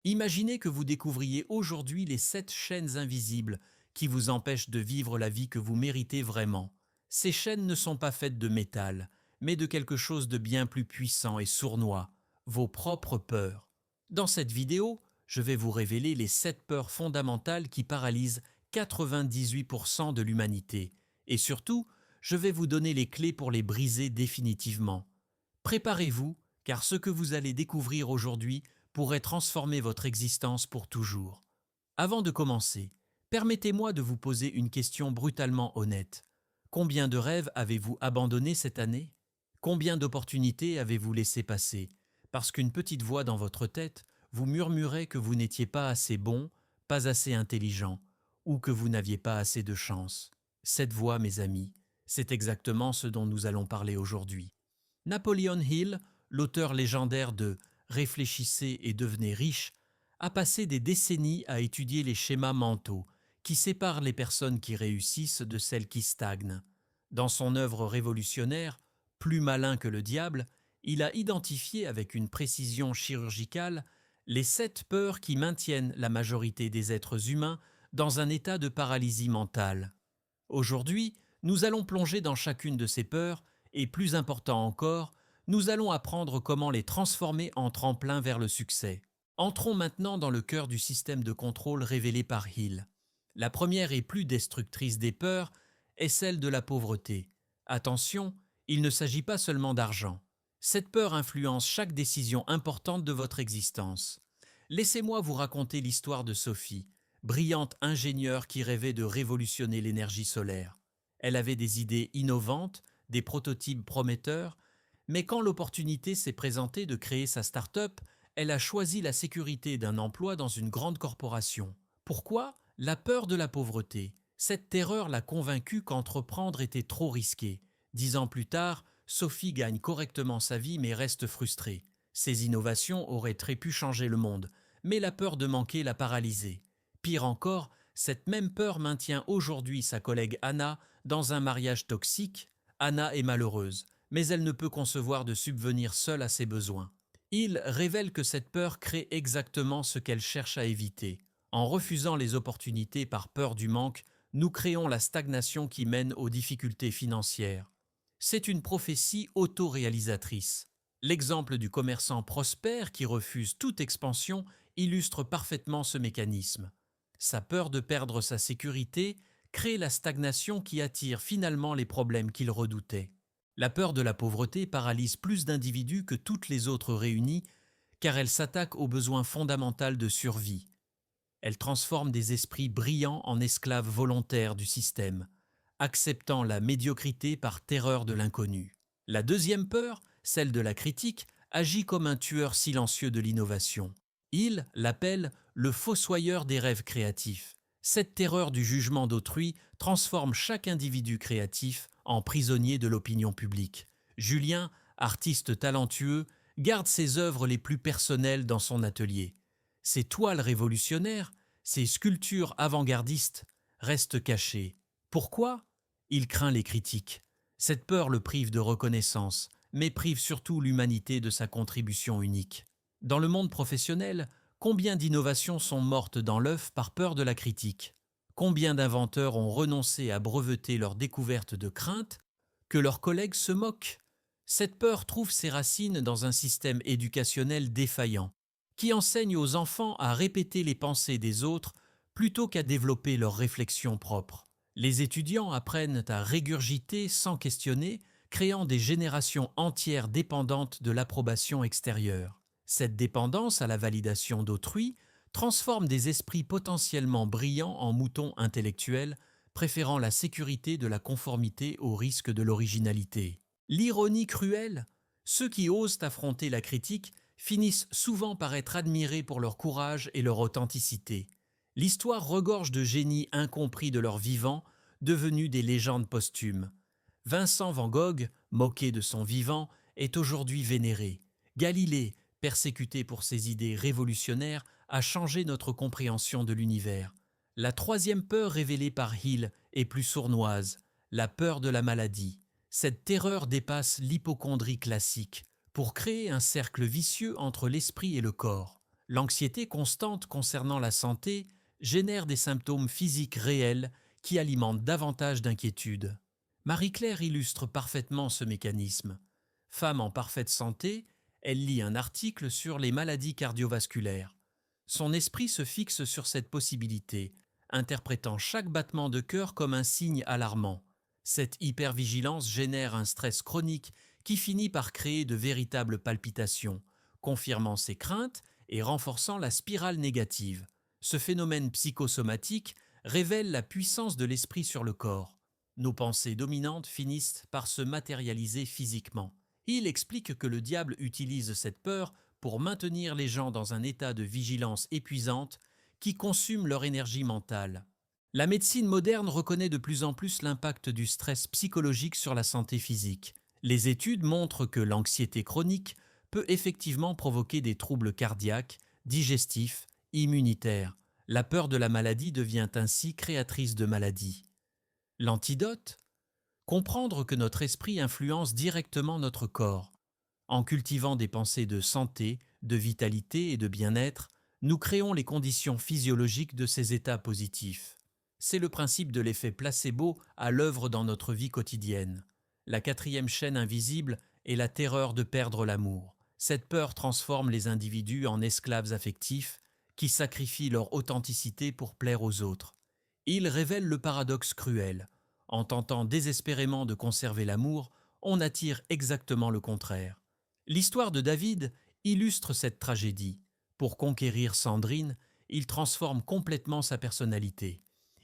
Imaginez que vous découvriez aujourd'hui les 7 chaînes invisibles qui vous empêchent de vivre la vie que vous méritez vraiment. Ces chaînes ne sont pas faites de métal, mais de quelque chose de bien plus puissant et sournois, vos propres peurs. Dans cette vidéo, je vais vous révéler les 7 peurs fondamentales qui paralysent 98% de l'humanité. Et surtout, je vais vous donner les clés pour les briser définitivement. Préparez-vous, car ce que vous allez découvrir aujourd'hui pourrait transformer votre existence pour toujours. Avant de commencer, permettez-moi de vous poser une question brutalement honnête. Combien de rêves avez-vous abandonnés cette année? Combien d'opportunités avez-vous laissé passer? Parce qu'une petite voix dans votre tête vous murmurait que vous n'étiez pas assez bon, pas assez intelligent, ou que vous n'aviez pas assez de chance. Cette voix, mes amis, c'est exactement ce dont nous allons parler aujourd'hui. Napoleon Hill, l'auteur légendaire de Réfléchissez et devenez riche, a passé des décennies à étudier les schémas mentaux qui séparent les personnes qui réussissent de celles qui stagnent. Dans son œuvre révolutionnaire, Plus malin que le diable, il a identifié avec une précision chirurgicale les 7 peurs qui maintiennent la majorité des êtres humains dans un état de paralysie mentale. Aujourd'hui, nous allons plonger dans chacune de ces peurs et, plus important encore, nous allons apprendre comment les transformer en tremplin vers le succès. Entrons maintenant dans le cœur du système de contrôle révélé par Hill. La première et plus destructrice des peurs est celle de la pauvreté. Attention, il ne s'agit pas seulement d'argent. Cette peur influence chaque décision importante de votre existence. Laissez-moi vous raconter l'histoire de Sophie, brillante ingénieure qui rêvait de révolutionner l'énergie solaire. Elle avait des idées innovantes, des prototypes prometteurs, mais quand l'opportunité s'est présentée de créer sa start-up, elle a choisi la sécurité d'un emploi dans une grande corporation. Pourquoi? La peur de la pauvreté. Cette terreur l'a convaincue qu'entreprendre était trop risqué. 10 ans plus tard, Sophie gagne correctement sa vie mais reste frustrée. Ses innovations auraient très pu changer le monde, mais la peur de manquer l'a paralysée. Pire encore, cette même peur maintient aujourd'hui sa collègue Anna dans un mariage toxique. Anna est malheureuse, mais elle ne peut concevoir de subvenir seule à ses besoins. Il révèle que cette peur crée exactement ce qu'elle cherche à éviter. En refusant les opportunités par peur du manque, nous créons la stagnation qui mène aux difficultés financières. C'est une prophétie autoréalisatrice. L'exemple du commerçant prospère qui refuse toute expansion illustre parfaitement ce mécanisme. Sa peur de perdre sa sécurité crée la stagnation qui attire finalement les problèmes qu'il redoutait. La peur de la pauvreté paralyse plus d'individus que toutes les autres réunies, car elle s'attaque au besoin fondamental de survie. Elle transforme des esprits brillants en esclaves volontaires du système, acceptant la médiocrité par terreur de l'inconnu. La deuxième peur, celle de la critique, agit comme un tueur silencieux de l'innovation. Il l'appelle le fossoyeur des rêves créatifs. Cette terreur du jugement d'autrui transforme chaque individu créatif en prisonnier de l'opinion publique. Julien, artiste talentueux, garde ses œuvres les plus personnelles dans son atelier. Ses toiles révolutionnaires, ses sculptures avant-gardistes restent cachées. Pourquoi? Il craint les critiques. Cette peur le prive de reconnaissance, mais prive surtout l'humanité de sa contribution unique. Dans le monde professionnel, combien d'innovations sont mortes dans l'œuf par peur de la critique? Combien d'inventeurs ont renoncé à breveter leurs découvertes de crainte que leurs collègues se moquent? Cette peur trouve ses racines dans un système éducationnel défaillant, qui enseigne aux enfants à répéter les pensées des autres plutôt qu'à développer leurs réflexions propres. Les étudiants apprennent à régurgiter sans questionner, créant des générations entières dépendantes de l'approbation extérieure. Cette dépendance à la validation d'autrui transforme des esprits potentiellement brillants en moutons intellectuels, préférant la sécurité de la conformité au risque de l'originalité. L'ironie cruelle, ceux qui osent affronter la critique finissent souvent par être admirés pour leur courage et leur authenticité. L'histoire regorge de génies incompris de leur vivant, devenus des légendes posthumes. Vincent van Gogh, moqué de son vivant, est aujourd'hui vénéré. Galilée, persécuté pour ses idées révolutionnaires, a changé notre compréhension de l'univers. La troisième peur révélée par Hill est plus sournoise, la peur de la maladie. Cette terreur dépasse l'hypocondrie classique pour créer un cercle vicieux entre l'esprit et le corps. L'anxiété constante concernant la santé génère des symptômes physiques réels qui alimentent davantage d'inquiétude. Marie-Claire illustre parfaitement ce mécanisme. Femme en parfaite santé, elle lit un article sur les maladies cardiovasculaires. Son esprit se fixe sur cette possibilité, interprétant chaque battement de cœur comme un signe alarmant. Cette hypervigilance génère un stress chronique qui finit par créer de véritables palpitations, confirmant ses craintes et renforçant la spirale négative. Ce phénomène psychosomatique révèle la puissance de l'esprit sur le corps. Nos pensées dominantes finissent par se matérialiser physiquement. Il explique que le diable utilise cette peur pour maintenir les gens dans un état de vigilance épuisante qui consume leur énergie mentale. La médecine moderne reconnaît de plus en plus l'impact du stress psychologique sur la santé physique. Les études montrent que l'anxiété chronique peut effectivement provoquer des troubles cardiaques, digestifs, immunitaires. La peur de la maladie devient ainsi créatrice de maladies. L'antidote? Comprendre que notre esprit influence directement notre corps. En cultivant des pensées de santé, de vitalité et de bien-être, nous créons les conditions physiologiques de ces états positifs. C'est le principe de l'effet placebo à l'œuvre dans notre vie quotidienne. La quatrième chaîne invisible est la terreur de perdre l'amour. Cette peur transforme les individus en esclaves affectifs qui sacrifient leur authenticité pour plaire aux autres. Il révèle le paradoxe cruel. En tentant désespérément de conserver l'amour, on attire exactement le contraire. L'histoire de David illustre cette tragédie. Pour conquérir Sandrine, il transforme complètement sa personnalité.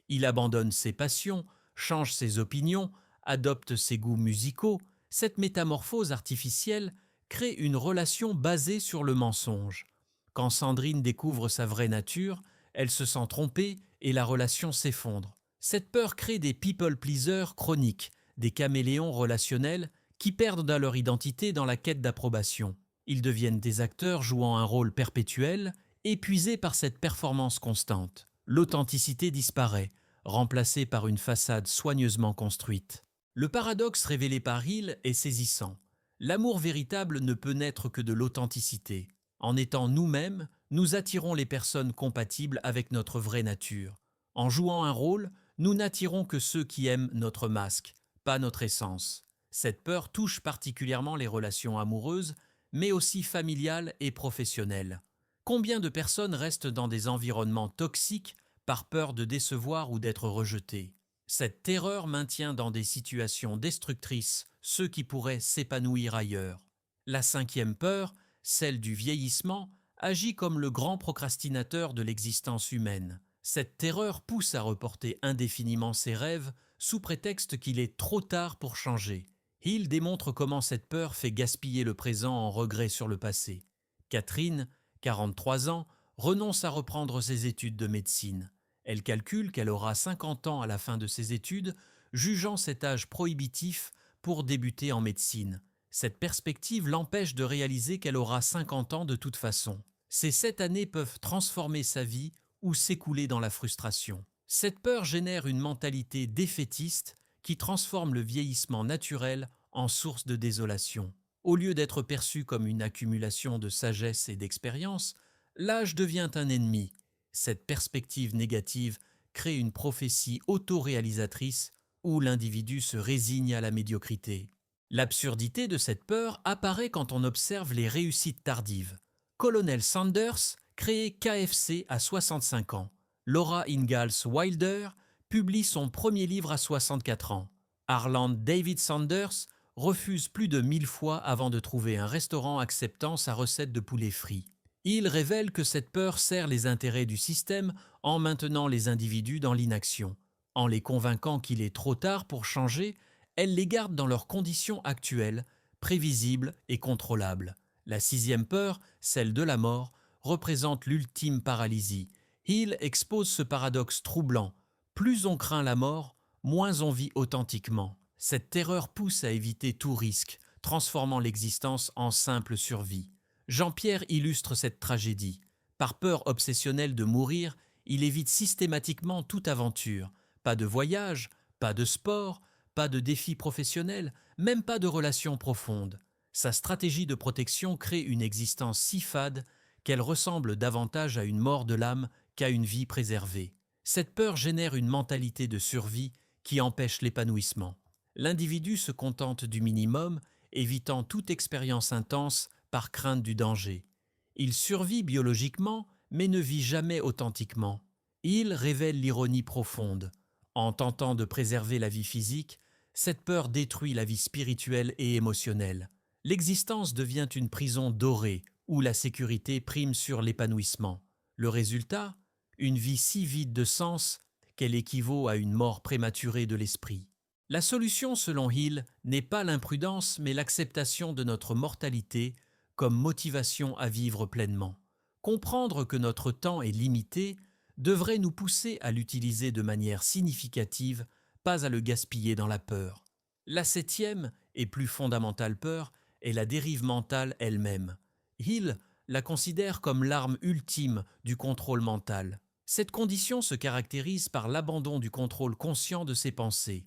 Il abandonne ses passions, change ses opinions, adopte ses goûts musicaux. Cette métamorphose artificielle crée une relation basée sur le mensonge. Quand Sandrine découvre sa vraie nature, elle se sent trompée et la relation s'effondre. Cette peur crée des people-pleasers chroniques, des caméléons relationnels qui perdent leur identité dans la quête d'approbation. Ils deviennent des acteurs jouant un rôle perpétuel, épuisés par cette performance constante. L'authenticité disparaît, remplacée par une façade soigneusement construite. Le paradoxe révélé par Hill est saisissant. L'amour véritable ne peut naître que de l'authenticité. En étant nous-mêmes, nous attirons les personnes compatibles avec notre vraie nature. En jouant un rôle, nous n'attirons que ceux qui aiment notre masque, pas notre essence. Cette peur touche particulièrement les relations amoureuses, mais aussi familiales et professionnelles. Combien de personnes restent dans des environnements toxiques par peur de décevoir ou d'être rejetées? Cette terreur maintient dans des situations destructrices ceux qui pourraient s'épanouir ailleurs. La cinquième peur, celle du vieillissement, agit comme le grand procrastinateur de l'existence humaine. Cette terreur pousse à reporter indéfiniment ses rêves sous prétexte qu'il est trop tard pour changer. Hill démontre comment cette peur fait gaspiller le présent en regret sur le passé. Catherine, 43 ans, renonce à reprendre ses études de médecine. Elle calcule qu'elle aura 50 ans à la fin de ses études, jugeant cet âge prohibitif pour débuter en médecine. Cette perspective l'empêche de réaliser qu'elle aura 50 ans de toute façon. Ces 7 années peuvent transformer sa vie ou s'écouler dans la frustration. Cette peur génère une mentalité défaitiste qui transforme le vieillissement naturel en source de désolation. Au lieu d'être perçu comme une accumulation de sagesse et d'expérience, l'âge devient un ennemi. Cette perspective négative crée une prophétie autoréalisatrice où l'individu se résigne à la médiocrité. L'absurdité de cette peur apparaît quand on observe les réussites tardives. Colonel Sanders crée KFC à 65 ans. Laura Ingalls Wilder publie son premier livre à 64 ans. Harland David Sanders refuse plus de 1000 fois avant de trouver un restaurant acceptant sa recette de poulet frit. Il révèle que cette peur sert les intérêts du système en maintenant les individus dans l'inaction. En les convainquant qu'il est trop tard pour changer, elle les garde dans leurs conditions actuelles, prévisibles et contrôlables. La sixième peur, celle de la mort, représente l'ultime paralysie. Hill expose ce paradoxe troublant. Plus on craint la mort, moins on vit authentiquement. Cette terreur pousse à éviter tout risque, transformant l'existence en simple survie. Jean-Pierre illustre cette tragédie. Par peur obsessionnelle de mourir, il évite systématiquement toute aventure. Pas de voyage, pas de sport, pas de défis professionnels, même pas de relations profondes. Sa stratégie de protection crée une existence si fade qu'elle ressemble davantage à une mort de l'âme qu'à une vie préservée. Cette peur génère une mentalité de survie qui empêche l'épanouissement. L'individu se contente du minimum, évitant toute expérience intense par crainte du danger. Il survit biologiquement, mais ne vit jamais authentiquement. Il révèle l'ironie profonde. En tentant de préserver la vie physique, cette peur détruit la vie spirituelle et émotionnelle. L'existence devient une prison dorée où la sécurité prime sur l'épanouissement. Le résultat, une vie si vide de sens qu'elle équivaut à une mort prématurée de l'esprit. La solution, selon Hill, n'est pas l'imprudence, mais l'acceptation de notre mortalité comme motivation à vivre pleinement. Comprendre que notre temps est limité devrait nous pousser à l'utiliser de manière significative, pas à le gaspiller dans la peur. La septième et plus fondamentale peur est la dérive mentale elle-même. Hill la considère comme l'arme ultime du contrôle mental. Cette condition se caractérise par l'abandon du contrôle conscient de ses pensées.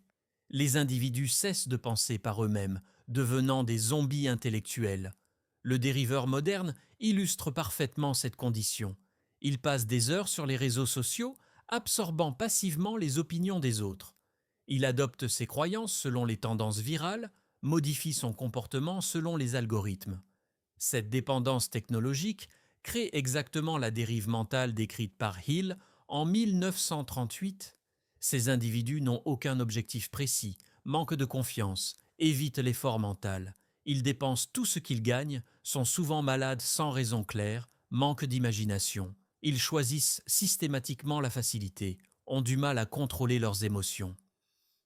Les individus cessent de penser par eux-mêmes, devenant des zombies intellectuels. Le dériveur moderne illustre parfaitement cette condition. Il passe des heures sur les réseaux sociaux, absorbant passivement les opinions des autres. Il adopte ses croyances selon les tendances virales, modifie son comportement selon les algorithmes. Cette dépendance technologique crée exactement la dérive mentale décrite par Hill en 1938. Ces individus n'ont aucun objectif précis, manquent de confiance, évitent l'effort mental. Ils dépensent tout ce qu'ils gagnent, sont souvent malades sans raison claire, manquent d'imagination. Ils choisissent systématiquement la facilité, ont du mal à contrôler leurs émotions.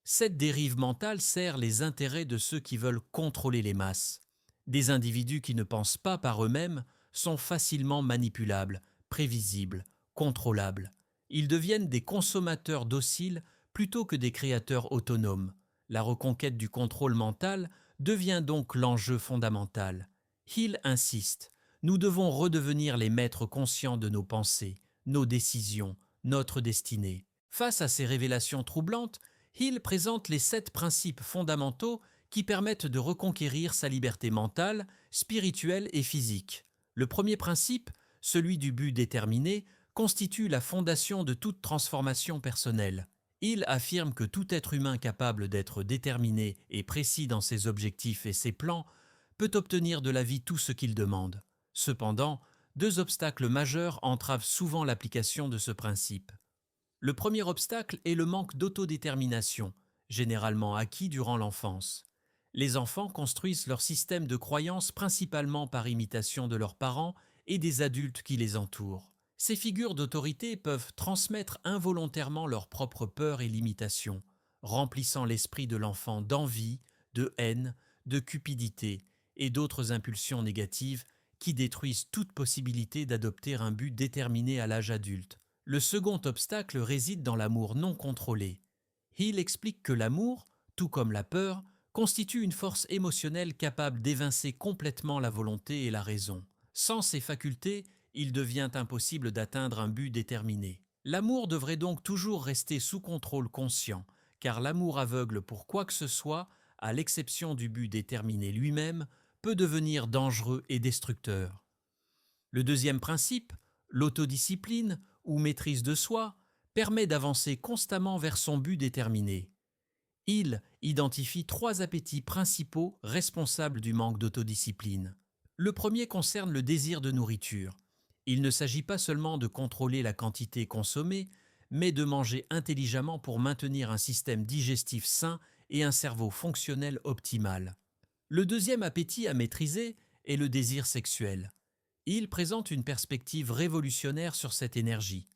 Cette dérive mentale sert les intérêts de ceux qui veulent contrôler les masses. Des individus qui ne pensent pas par eux-mêmes sont facilement manipulables, prévisibles, contrôlables. Ils deviennent des consommateurs dociles plutôt que des créateurs autonomes. La reconquête du contrôle mental devient donc l'enjeu fondamental. Hill insiste, nous devons redevenir les maîtres conscients de nos pensées, nos décisions, notre destinée. Face à ces révélations troublantes, Hill présente les 7 principes fondamentaux qui permettent de reconquérir sa liberté mentale, spirituelle et physique. Le premier principe, celui du but déterminé, constitue la fondation de toute transformation personnelle. Il affirme que tout être humain capable d'être déterminé et précis dans ses objectifs et ses plans peut obtenir de la vie tout ce qu'il demande. Cependant, 2 obstacles majeurs entravent souvent l'application de ce principe. Le premier obstacle est le manque d'autodétermination, généralement acquis durant l'enfance. Les enfants construisent leur système de croyances principalement par imitation de leurs parents et des adultes qui les entourent. Ces figures d'autorité peuvent transmettre involontairement leurs propres peurs et limitations, remplissant l'esprit de l'enfant d'envie, de haine, de cupidité et d'autres impulsions négatives qui détruisent toute possibilité d'adopter un but déterminé à l'âge adulte. Le second obstacle réside dans l'amour non contrôlé. Hill explique que l'amour, tout comme la peur, constitue une force émotionnelle capable d'évincer complètement la volonté et la raison. Sans ces facultés, il devient impossible d'atteindre un but déterminé. L'amour devrait donc toujours rester sous contrôle conscient, car l'amour aveugle pour quoi que ce soit, à l'exception du but déterminé lui-même, peut devenir dangereux et destructeur. Le deuxième principe, l'autodiscipline ou maîtrise de soi, permet d'avancer constamment vers son but déterminé. Il identifie 3 appétits principaux responsables du manque d'autodiscipline. Le premier concerne le désir de nourriture. Il ne s'agit pas seulement de contrôler la quantité consommée, mais de manger intelligemment pour maintenir un système digestif sain et un cerveau fonctionnel optimal. Le deuxième appétit à maîtriser est le désir sexuel. Il présente une perspective révolutionnaire sur cette énergie,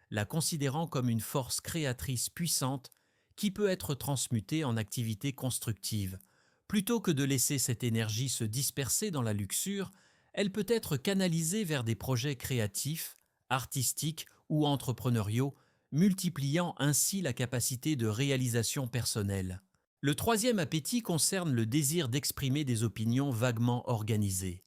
la considérant comme une force créatrice puissante qui peut être transmutée en activité constructive. Plutôt que de laisser cette énergie se disperser dans la luxure, elle peut être canalisée vers des projets créatifs, artistiques ou entrepreneuriaux, multipliant ainsi la capacité de réalisation personnelle. Le troisième appétit concerne le désir d'exprimer des opinions vaguement organisées.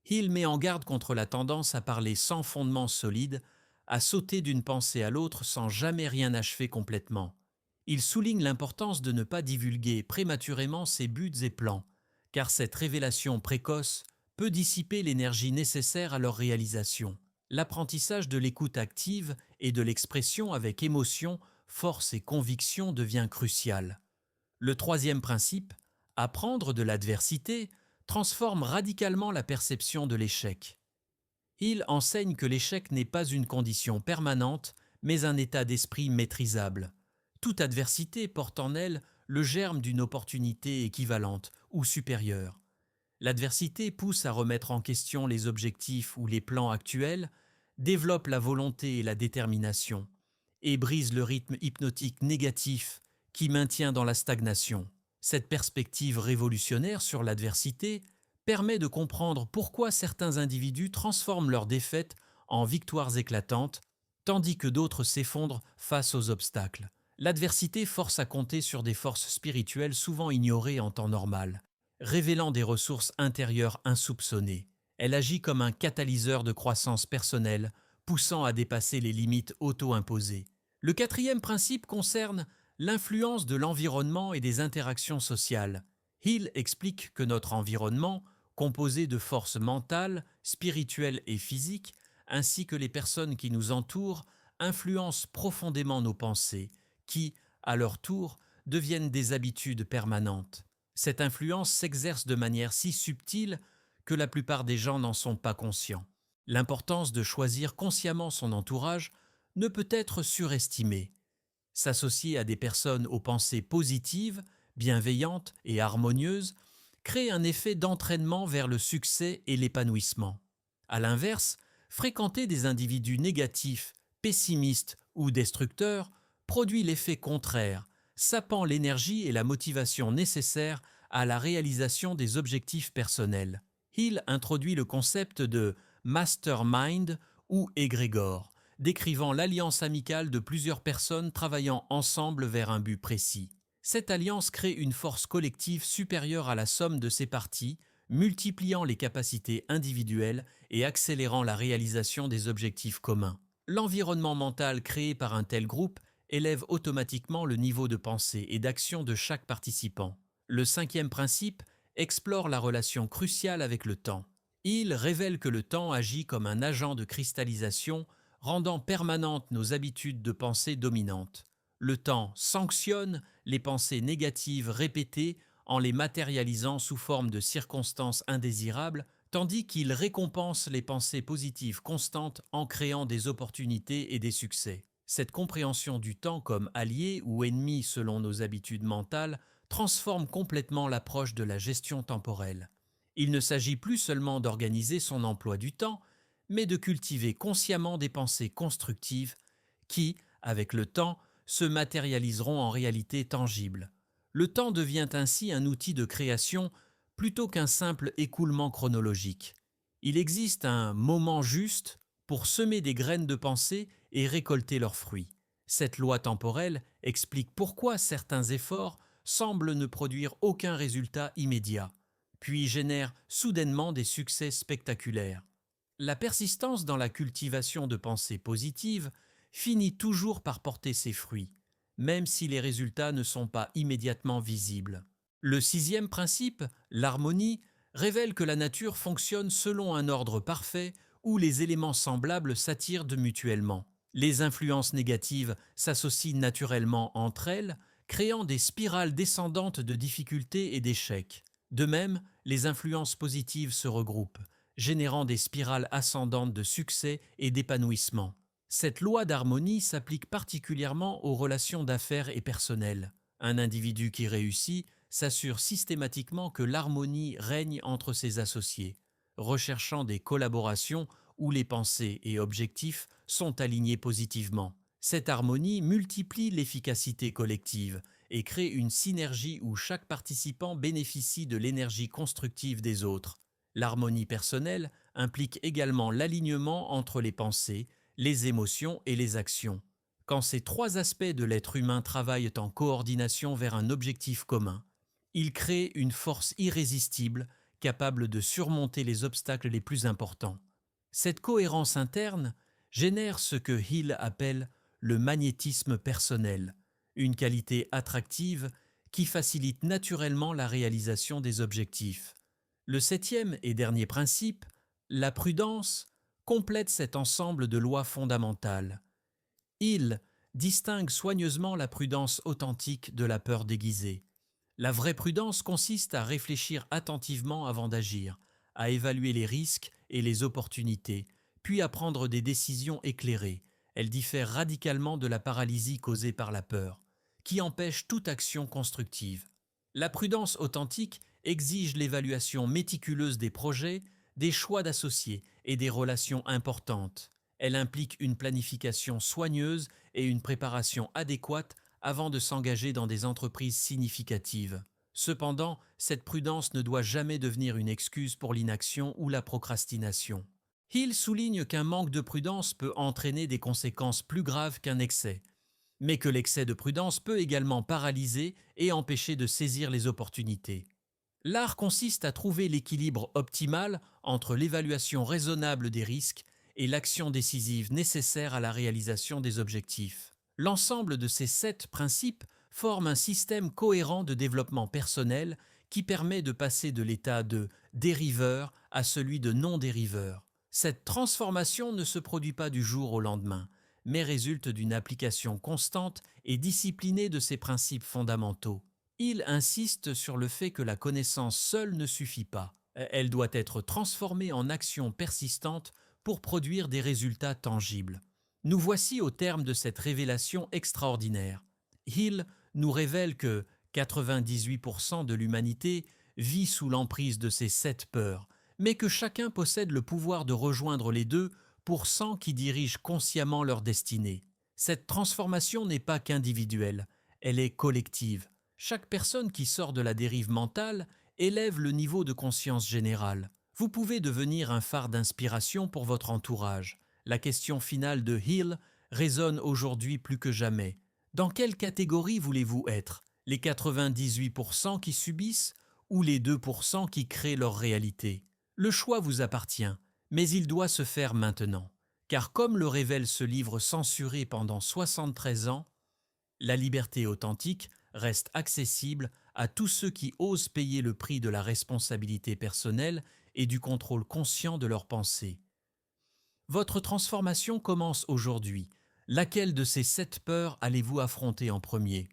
Hill met en garde contre la tendance à parler sans fondement solide, à sauter d'une pensée à l'autre sans jamais rien achever complètement. Il souligne l'importance de ne pas divulguer prématurément ses buts et plans, car cette révélation précoce peut dissiper l'énergie nécessaire à leur réalisation. L'apprentissage de l'écoute active et de l'expression avec émotion, force et conviction devient crucial. Le troisième principe, apprendre de l'adversité, transforme radicalement la perception de l'échec. Il enseigne que l'échec n'est pas une condition permanente, mais un état d'esprit maîtrisable. Toute adversité porte en elle le germe d'une opportunité équivalente ou supérieure. L'adversité pousse à remettre en question les objectifs ou les plans actuels, développe la volonté et la détermination, et brise le rythme hypnotique négatif qui maintient dans la stagnation. Cette perspective révolutionnaire sur l'adversité permet de comprendre pourquoi certains individus transforment leurs défaites en victoires éclatantes, tandis que d'autres s'effondrent face aux obstacles. L'adversité force à compter sur des forces spirituelles souvent ignorées en temps normal, révélant des ressources intérieures insoupçonnées. Elle agit comme un catalyseur de croissance personnelle, poussant à dépasser les limites auto-imposées. Le quatrième principe concerne l'influence de l'environnement et des interactions sociales. Hill explique que notre environnement, composé de forces mentales, spirituelles et physiques, ainsi que les personnes qui nous entourent, influencent profondément nos pensées, qui, à leur tour, deviennent des habitudes permanentes. Cette influence s'exerce de manière si subtile que la plupart des gens n'en sont pas conscients. L'importance de choisir consciemment son entourage ne peut être surestimée. S'associer à des personnes aux pensées positives, bienveillantes et harmonieuses crée un effet d'entraînement vers le succès et l'épanouissement. À l'inverse, fréquenter des individus négatifs, pessimistes ou destructeurs produit l'effet contraire, sapant l'énergie et la motivation nécessaires à la réalisation des objectifs personnels. Hill introduit le concept de mastermind ou égrégore, décrivant l'alliance amicale de plusieurs personnes travaillant ensemble vers un but précis. Cette alliance crée une force collective supérieure à la somme de ses parties, multipliant les capacités individuelles et accélérant la réalisation des objectifs communs. L'environnement mental créé par un tel groupe élève automatiquement le niveau de pensée et d'action de chaque participant. Le cinquième principe explore la relation cruciale avec le temps. Il révèle que le temps agit comme un agent de cristallisation, rendant permanentes nos habitudes de pensée dominantes. Le temps sanctionne les pensées négatives répétées en les matérialisant sous forme de circonstances indésirables, tandis qu'il récompense les pensées positives constantes en créant des opportunités et des succès. Cette compréhension du temps comme allié ou ennemi selon nos habitudes mentales transforme complètement l'approche de la gestion temporelle. Il ne s'agit plus seulement d'organiser son emploi du temps, mais de cultiver consciemment des pensées constructives qui, avec le temps, se matérialiseront en réalité tangible. Le temps devient ainsi un outil de création plutôt qu'un simple écoulement chronologique. Il existe un moment juste pour semer des graines de pensée et récolter leurs fruits. Cette loi temporelle explique pourquoi certains efforts semblent ne produire aucun résultat immédiat, puis génèrent soudainement des succès spectaculaires. La persistance dans la cultivation de pensées positives finit toujours par porter ses fruits, même si les résultats ne sont pas immédiatement visibles. Le sixième principe, l'harmonie, révèle que la nature fonctionne selon un ordre parfait où les éléments semblables s'attirent mutuellement. Les influences négatives s'associent naturellement entre elles, créant des spirales descendantes de difficultés et d'échecs. De même, les influences positives se regroupent, générant des spirales ascendantes de succès et d'épanouissement. Cette loi d'harmonie s'applique particulièrement aux relations d'affaires et personnelles. Un individu qui réussit s'assure systématiquement que l'harmonie règne entre ses associés, recherchant des collaborations où les pensées et objectifs sont alignés positivement. Cette harmonie multiplie l'efficacité collective et crée une synergie où chaque participant bénéficie de l'énergie constructive des autres. L'harmonie personnelle implique également l'alignement entre les pensées, les émotions et les actions. Quand ces trois aspects de l'être humain travaillent en coordination vers un objectif commun, ils créent une force irrésistible capable de surmonter les obstacles les plus importants. Cette cohérence interne génère ce que Hill appelle le magnétisme personnel, une qualité attractive qui facilite naturellement la réalisation des objectifs. Le septième et dernier principe, la prudence, complète cet ensemble de lois fondamentales. Hill distingue soigneusement la prudence authentique de la peur déguisée. La vraie prudence consiste à réfléchir attentivement avant d'agir, à évaluer les risques et les opportunités, puis à prendre des décisions éclairées. Elle diffère radicalement de la paralysie causée par la peur, qui empêche toute action constructive. La prudence authentique exige l'évaluation méticuleuse des projets, des choix d'associés et des relations importantes. Elle implique une planification soigneuse et une préparation adéquate avant de s'engager dans des entreprises significatives. Cependant, cette prudence ne doit jamais devenir une excuse pour l'inaction ou la procrastination. Hill souligne qu'un manque de prudence peut entraîner des conséquences plus graves qu'un excès, mais que l'excès de prudence peut également paralyser et empêcher de saisir les opportunités. L'art consiste à trouver l'équilibre optimal entre l'évaluation raisonnable des risques et l'action décisive nécessaire à la réalisation des objectifs. L'ensemble de ces 7 principes forme un système cohérent de développement personnel qui permet de passer de l'état de dériveur à celui de non-dériveur. Cette transformation ne se produit pas du jour au lendemain, mais résulte d'une application constante et disciplinée de ces principes fondamentaux. Il insiste sur le fait que la connaissance seule ne suffit pas. Elle doit être transformée en action persistante pour produire des résultats tangibles. Nous voici au terme de cette révélation extraordinaire. Hill nous révèle que 98% de l'humanité vit sous l'emprise de ces 7 peurs, mais que chacun possède le pouvoir de rejoindre les 2% qui dirigent consciemment leur destinée. Cette transformation n'est pas qu'individuelle, elle est collective. Chaque personne qui sort de la dérive mentale élève le niveau de conscience générale. Vous pouvez devenir un phare d'inspiration pour votre entourage. La question finale de Hill résonne aujourd'hui plus que jamais. Dans quelle catégorie voulez-vous être? Les 98% qui subissent ou les 2% qui créent leur réalité? Le choix vous appartient, mais il doit se faire maintenant. Car comme le révèle ce livre censuré pendant 73 ans, la liberté authentique reste accessible à tous ceux qui osent payer le prix de la responsabilité personnelle et du contrôle conscient de leurs pensées. Votre transformation commence aujourd'hui. Laquelle de ces 7 peurs allez-vous affronter en premier?